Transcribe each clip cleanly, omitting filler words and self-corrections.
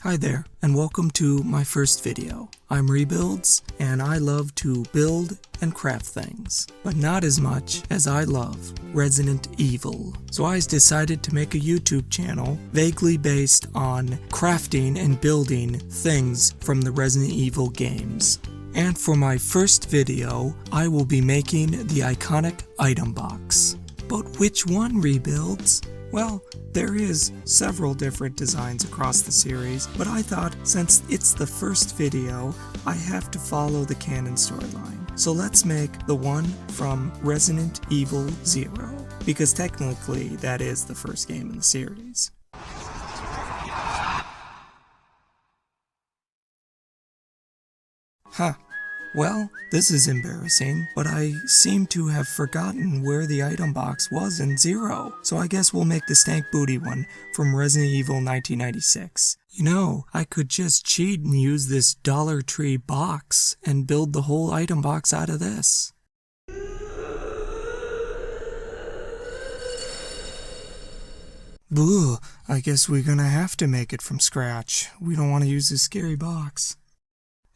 Hi there, and welcome to my first video. I'm Rebuilds, and I love to build and craft things, but not as much as I love Resident Evil. So I decided to make a YouTube channel vaguely based on crafting and building things from the Resident Evil games. And for my first video, I will be making the iconic item box. But which one, Rebuilds? Well, there is several different designs across the series, but I thought since it's the first video, I have to follow the canon storyline. So let's make the one from Resident Evil 0, because technically that is the first game in the series. Huh. Well, this is embarrassing, but I seem to have forgotten where the item box was in 0, so I guess we'll make the stank booty one from Resident Evil 1996. You know, I could just cheat and use this Dollar Tree box and build the whole item box out of this. Boo, I guess we're gonna have to make it from scratch. We don't want to use this scary box.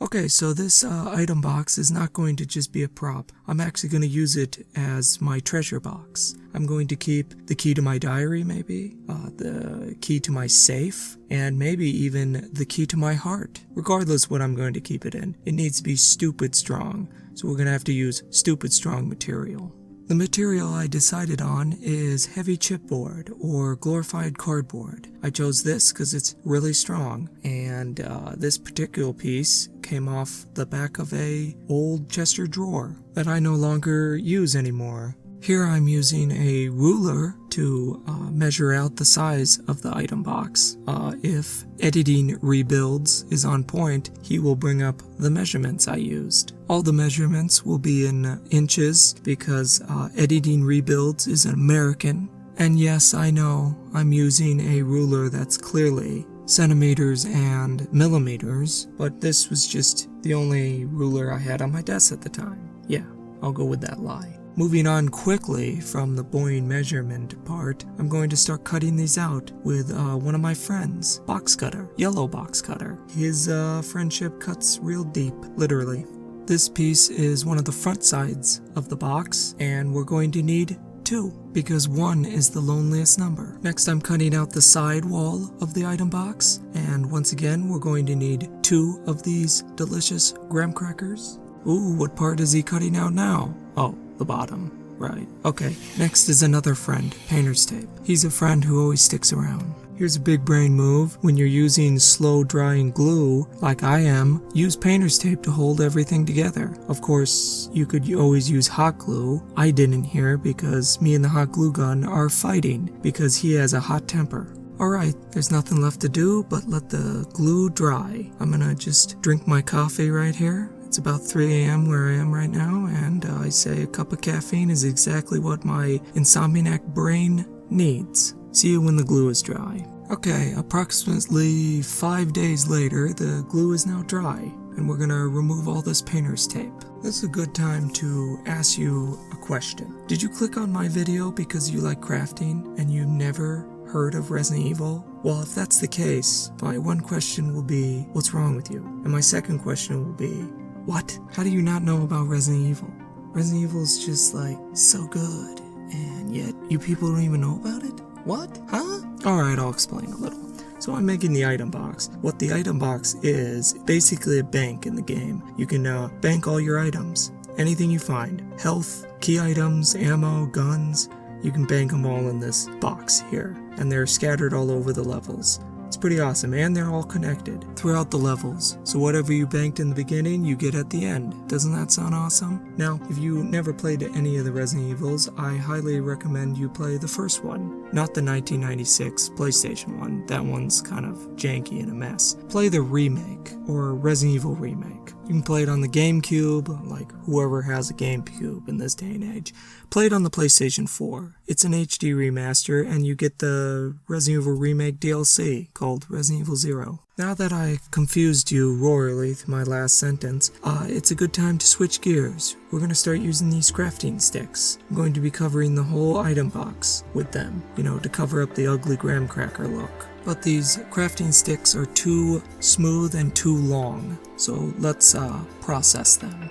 Okay, so this item box is not going to just be a prop. I'm actually going to use it as my treasure box. I'm going to keep the key to my diary, maybe, the key to my safe, and maybe even the key to my heart. Regardless what I'm going to keep it in, it needs to be stupid strong, so we're going to have to use stupid strong material. The material I decided on is heavy chipboard or glorified cardboard. I chose this because it's really strong, and this particular piece came off the back of a old Chester drawer that I no longer use anymore. Here I'm using a ruler to measure out the size of the item box. If editing Rebuilds is on point, he will bring up the measurements I used. All the measurements will be in inches because editing Rebuilds is an American. And yes, I know, I'm using a ruler that's clearly centimeters and millimeters, but this was just the only ruler I had on my desk at the time. Yeah, I'll go with that lie. Moving on quickly from the boring measurement part, I'm going to start cutting these out with one of my friends, box cutter, yellow box cutter. His friendship cuts real deep, literally. This piece is one of the front sides of the box, and we're going to need 2, because 1 is the loneliest number. Next, I'm cutting out the side wall of the item box, and once again, we're going to need 2 of these delicious graham crackers. Ooh, what part is he cutting out now? Oh, the bottom. Right. Okay, next is another friend, painter's tape. He's a friend who always sticks around. Here's a big brain move. When you're using slow drying glue, like I am, use painter's tape to hold everything together. Of course, you could always use hot glue. I didn't here because me and the hot glue gun are fighting because he has a hot temper. Alright, there's nothing left to do but let the glue dry. I'm gonna just drink my coffee right here. It's about 3 a.m. where I am right now, and I say a cup of caffeine is exactly what my insomniac brain needs. See you when the glue is dry. Okay, approximately 5 days later, the glue is now dry, and we're gonna remove all this painter's tape. This is a good time to ask you a question. Did you click on my video because you like crafting and you never heard of Resident Evil? Well, if that's the case, my one question will be, what's wrong with you? And my second question will be, what? How do you not know about Resident Evil? Resident Evil is just like so good, and yet you people don't even know about it? What? Huh? Alright, I'll explain a little. So I'm making the item box. What the item box is basically a bank in the game. You can bank all your items. Anything you find. Health, key items, ammo, guns. You can bank them all in this box here. And they're scattered all over the levels. It's pretty awesome, and they're all connected throughout the levels. So whatever you banked in the beginning, you get at the end. Doesn't that sound awesome? Now, if you never played any of the Resident Evils, I highly recommend you play the first one, not the 1996 PlayStation one. That one's kind of janky and a mess. Play the remake, or Resident Evil Remake. You can play it on the GameCube, like whoever has a GameCube in this day and age. Play it on the PlayStation 4. It's an HD remaster, and you get the Resident Evil Remake DLC called Resident Evil 0. Now that I confused you royally through my last sentence, it's a good time to switch gears. we're going to start using these crafting sticks. I'm going to be covering the whole item box with them, to cover up the ugly graham cracker look. But these crafting sticks are too smooth and too long, so let's process them.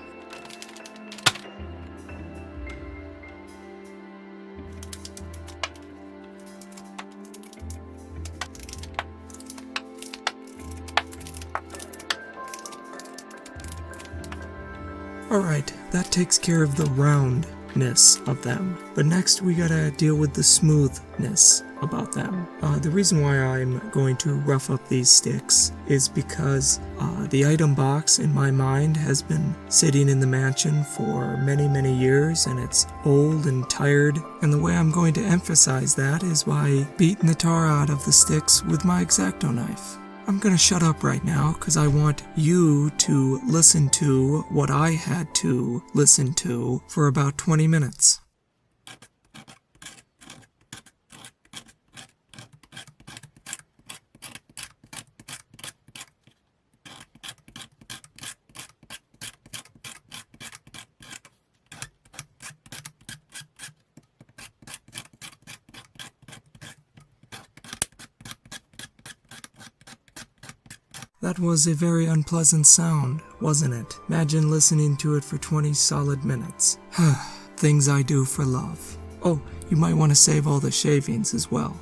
Alright, that takes care of the roundness of them. But next we gotta deal with the smoothness about them. The reason why I'm going to rough up these sticks is because the item box in my mind has been sitting in the mansion for many years, and it's old and tired, and the way I'm going to emphasize that is by beating the tar out of the sticks with my X-Acto knife. I'm gonna shut up right now because I want you to listen to what I had to listen to for about 20 minutes. That was a very unpleasant sound, wasn't it? Imagine listening to it for 20 solid minutes. Things I do for love. Oh, you might want to save all the shavings as well.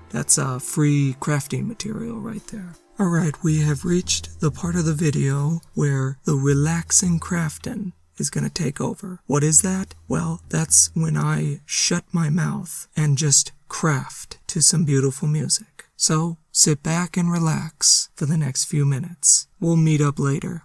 That's free crafting material right there. Alright, we have reached the part of the video where the relaxing craftin is going to take over. What is that? Well, that's when I shut my mouth and just craft to some beautiful music. So, sit back and relax for the next few minutes. We'll meet up later.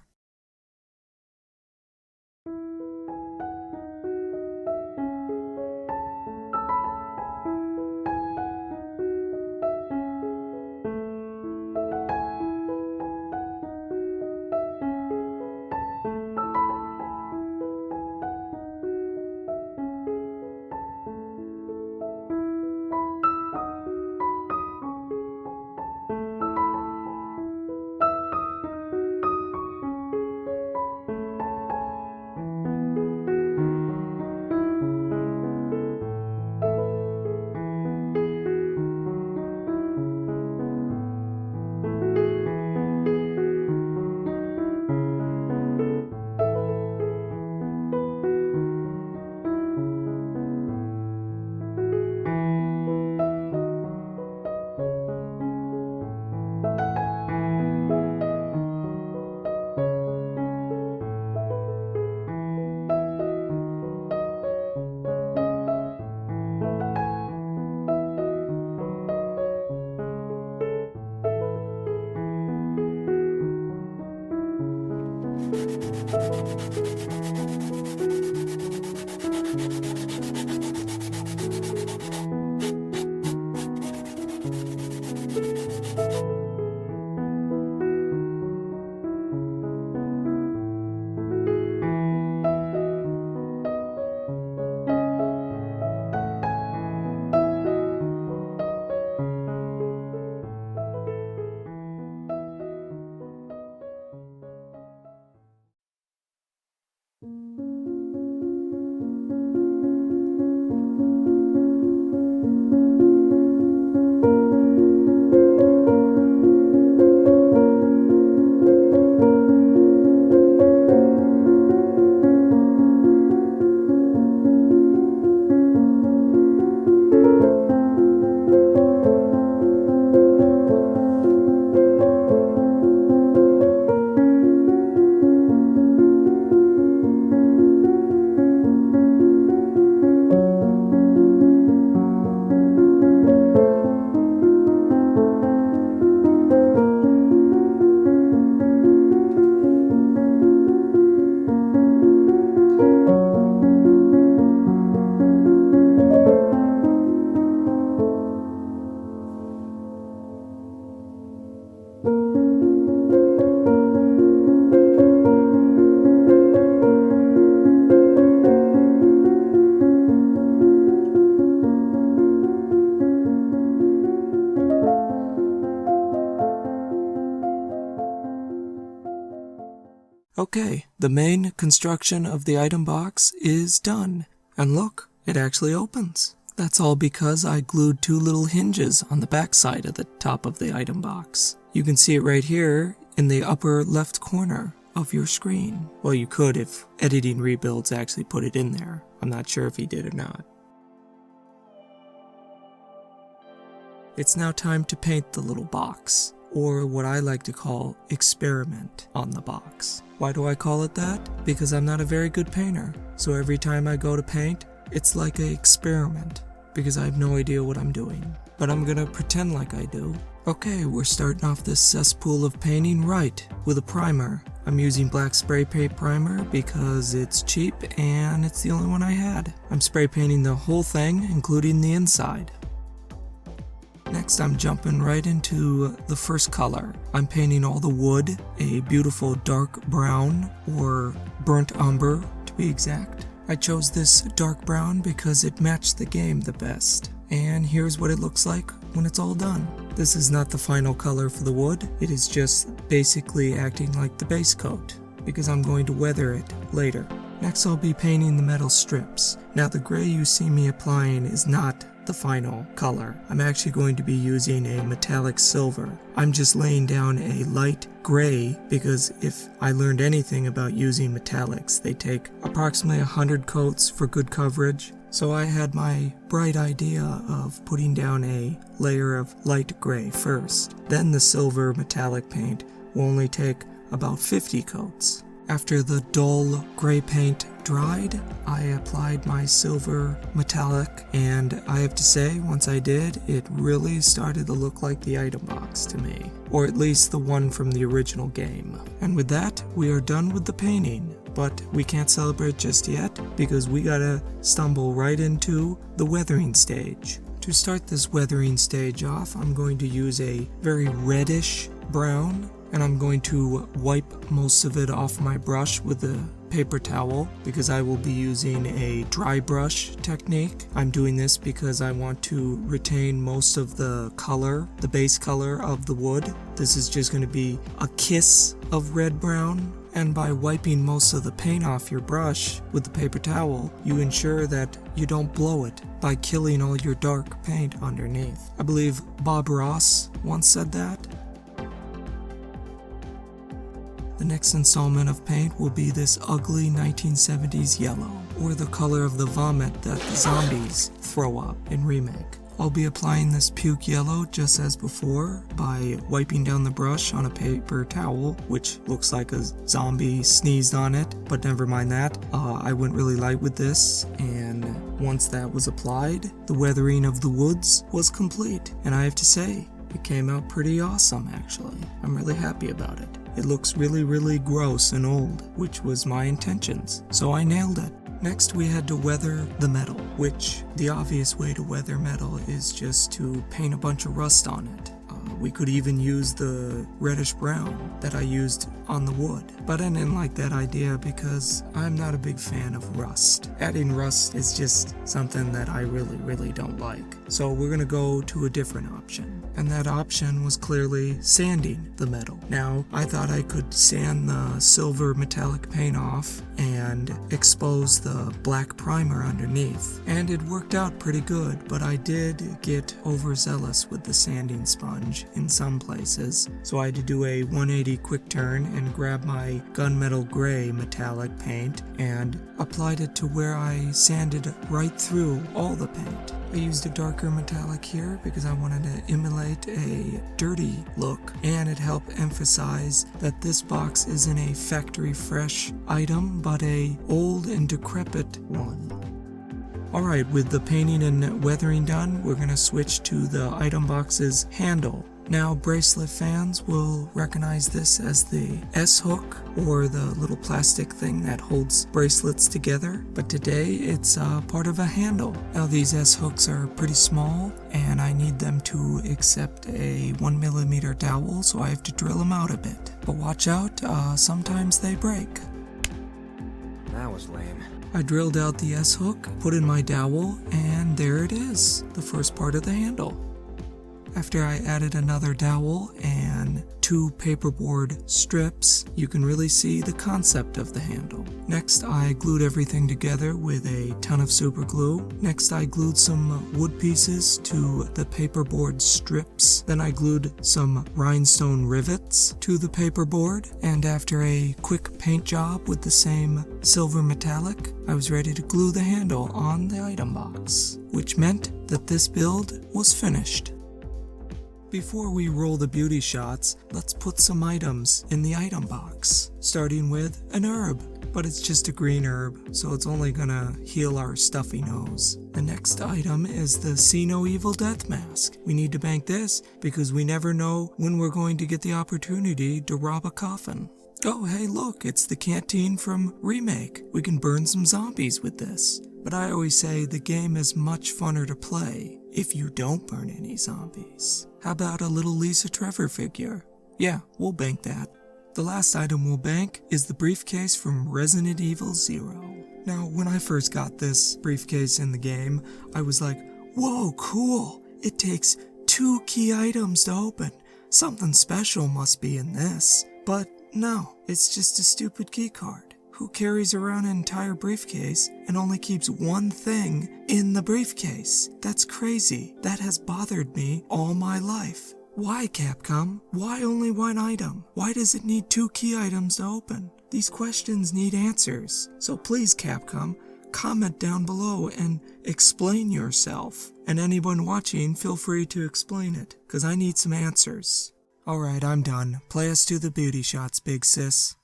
Okay, the main construction of the item box is done. And look, it actually opens. That's all because I glued 2 little hinges on the back side of the top of the item box. You can see it right here in the upper left corner of your screen. Well, you could if Editing Rebuilds actually put it in there. I'm not sure if he did or not. It's now time to paint the little box, or what I like to call experiment on the box. Why do I call it that? Because I'm not a very good painter, so every time I go to paint, it's like an experiment, because I have no idea what I'm doing. But I'm gonna pretend like I do. Okay, we're starting off this cesspool of painting right with a primer. I'm using black spray paint primer because it's cheap and it's the only one I had. I'm spray painting the whole thing, including the inside. Next, I'm jumping right into the first color. I'm painting all the wood, a beautiful dark brown, or burnt umber to be exact. I chose this dark brown because it matched the game the best. And here's what it looks like when it's all done. This is not the final color for the wood, it is just basically acting like the base coat, because I'm going to weather it later. Next, I'll be painting the metal strips. Now, the gray you see me applying is not the final color. I'm actually going to be using a metallic silver. I'm just laying down a light gray because if I learned anything about using metallics, they take approximately 100 coats for good coverage. So I had my bright idea of putting down a layer of light gray first. Then the silver metallic paint will only take about 50 coats. After the dull gray paint dried, I applied my silver metallic, and I have to say, once I did, it really started to look like the item box to me, or at least the one from the original game. And with that, we are done with the painting, but we can't celebrate just yet because we gotta stumble right into the weathering stage. To start this weathering stage off, I'm going to use a very reddish brown, and I'm going to wipe most of it off my brush with a paper towel because I will be using a dry brush technique. I'm doing this because I want to retain most of the color, the base color of the wood. This is just going to be a kiss of red-brown, and by wiping most of the paint off your brush with the paper towel, you ensure that you don't blow it by killing all your dark paint underneath. I believe Bob Ross once said that. The next installment of paint will be this ugly 1970s yellow, or the color of the vomit that the zombies throw up in Remake. I'll be applying this puke yellow just as before by wiping down the brush on a paper towel, which looks like a zombie sneezed on it, but never mind that. I went really light with this, and once that was applied, the weathering of the woods was complete, and I have to say, it came out pretty awesome actually. I'm really happy about it. It looks really gross and old, which was my intentions, so I nailed it. Next we had to weather the metal, which the obvious way to weather metal is just to paint a bunch of rust on it. We could even use the reddish brown that I used on the wood, but I didn't like that idea because I'm not a big fan of rust. Adding rust is just something that I really don't like. So we're gonna go to a different option, and that option was clearly sanding the metal. Now, I thought I could sand the silver metallic paint off and expose the black primer underneath, and it worked out pretty good, but I did get overzealous with the sanding sponge in some places, so I had to do a 180 quick turn and grab my gunmetal gray metallic paint and applied it to where I sanded right through all the paint. I used a darker metallic here because I wanted to emulate a dirty look, and it helped emphasize that this box isn't a factory fresh item but a old and decrepit one. Alright, with the painting and weathering done, we're going to switch to the item box's handle. Now, bracelet fans will recognize this as the S-hook, or the little plastic thing that holds bracelets together, but today it's part of a handle. Now, these S-hooks are pretty small, and I need them to accept a 1mm dowel, so I have to drill them out a bit. But watch out, sometimes they break. That was lame. I drilled out the S-hook, put in my dowel, and there it is, the first part of the handle. After I added another dowel and 2 paperboard strips, you can really see the concept of the handle. Next, I glued everything together with a ton of super glue. Next, I glued some wood pieces to the paperboard strips. Then I glued some rhinestone rivets to the paperboard, and after a quick paint job with the same silver metallic, I was ready to glue the handle on the item box, which meant that this build was finished. Before we roll the beauty shots, let's put some items in the item box, starting with an herb, but it's just a green herb, so it's only gonna heal our stuffy nose. The next item is the See No Evil Death Mask. We need to bank this because we never know when we're going to get the opportunity to rob a coffin. Oh hey look, it's the canteen from Remake. We can burn some zombies with this. But I always say the game is much funner to play if you don't burn any zombies. How about a little Lisa Trevor figure? Yeah, we'll bank that. The last item we'll bank is the briefcase from Resident Evil 0. Now, when I first got this briefcase in the game, I was like, whoa, cool! It takes 2 key items to open. Something special must be in this. But no, it's just a stupid key card. Who carries around an entire briefcase and only keeps one thing in the briefcase? That's crazy. That has bothered me all my life. Why, Capcom? Why only one item? Why does it need 2 key items to open? These questions need answers. So please, Capcom, comment down below and explain yourself. And anyone watching, feel free to explain it, because I need some answers. Alright, I'm done. Play us to the beauty shots, big sis.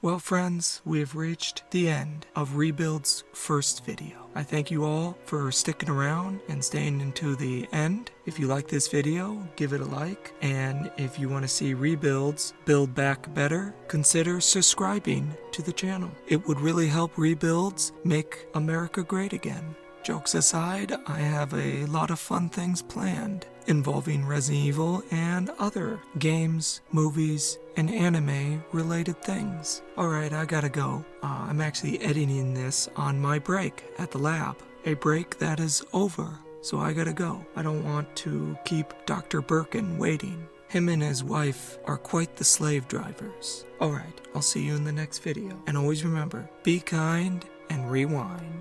Well friends, we have reached the end of Rebuild's first video. I thank you all for sticking around and staying into the end. If you like this video, give it a like. And if you want to see Rebuilds build back better, consider subscribing to the channel. It would really help Rebuilds make America great again. Jokes aside, I have a lot of fun things planned involving Resident Evil and other games, movies, and anime related things. Alright, I gotta go. I'm actually editing this on my break at the lab. A break that is over, so I gotta go. I don't want to keep Dr. Birkin waiting. Him and his wife are quite the slave drivers. Alright, I'll see you in the next video. And always remember, be kind and rewind.